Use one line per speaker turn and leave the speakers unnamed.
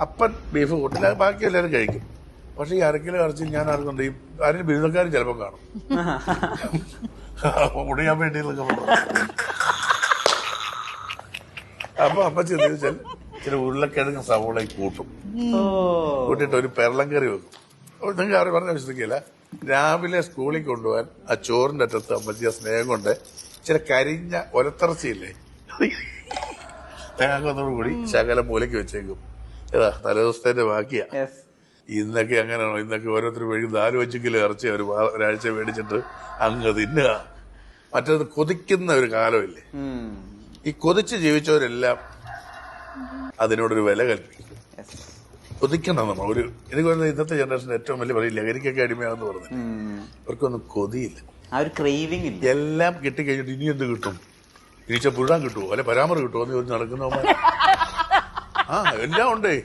അപ്പൻ ബീഫ് കൂട്ടില്ല, ബാക്കി എല്ലാവരും കഴിക്കും. പക്ഷെ ഈ അരക്കിലോ ഇറച്ചി ഞാൻ ആർക്കുണ്ട് ഈ ആരും ബിരുദക്കാരും ചിലപ്പോൾ കാണും. മുടിയാൻ വേണ്ടി അപ്പൊ അമ്മച്ചി എന്താ വെച്ചാൽ ചില ഉരുളക്കിഴങ്ങ് സവോളയും കൂട്ടും. കൂട്ടിയിട്ട് ഒരു പെരളം കറി വെക്കും. അപ്പൊ നിങ്ങൾക്ക് അവർ പറഞ്ഞ വിശ്വസിക്കില്ല, രാവിലെ സ്കൂളിൽ കൊണ്ടുപോകാൻ ആ ചോറിന്റെ അറ്റത്ത് അമ്മച്ചി ആ സ്നേഹം കൊണ്ട് ചില കരിഞ്ഞ ഒലത്തിറച്ചിയില്ലേ, തേങ്ങാക്കൊന്നോട് കൂടി ശകലം മൂലയ്ക്ക് വെച്ചേക്കും. ഏതാ തലേദിവസത്തിന്റെ ബാക്കിയാ. ഇന്നൊക്കെ അങ്ങനെയാണോ? ഇന്നൊക്കെ ഓരോരുത്തർ മേടിക്കും 4-5 കിലോ ഇറച്ചി ഒരാഴ്ച മേടിച്ചിട്ട് അങ്ങ് തിന്നുക. മറ്റേത് കൊതിക്കുന്ന ഒരു കാലമില്ലേ? ഈ കൊതിച്ച് ജീവിച്ചവരെല്ലാം അതിനോടൊരു വില കൽപ്പിക്കും. കൊതിക്കണം നമ്മൾ. എനിക്ക് പറയുന്നത് ഇന്നത്തെ ജനറേഷൻ ഏറ്റവും വലിയ പറയും ലഹരിക്കൊക്കെ അടിമയാണെന്ന് പറഞ്ഞു. അവർക്കൊന്നും കൊതിയില്ല, എല്ലാം കിട്ടിക്കഴിഞ്ഞിട്ട് ഇനി എന്ത് കിട്ടും, ഇനിച്ച പുഴാൻ കിട്ടുമോ അല്ലെ പരാമർ കിട്ടുമോ എന്ന് ചോദിച്ച് നടക്കുന്നവന്മാർ. എല്ലാം ഉണ്ടേ.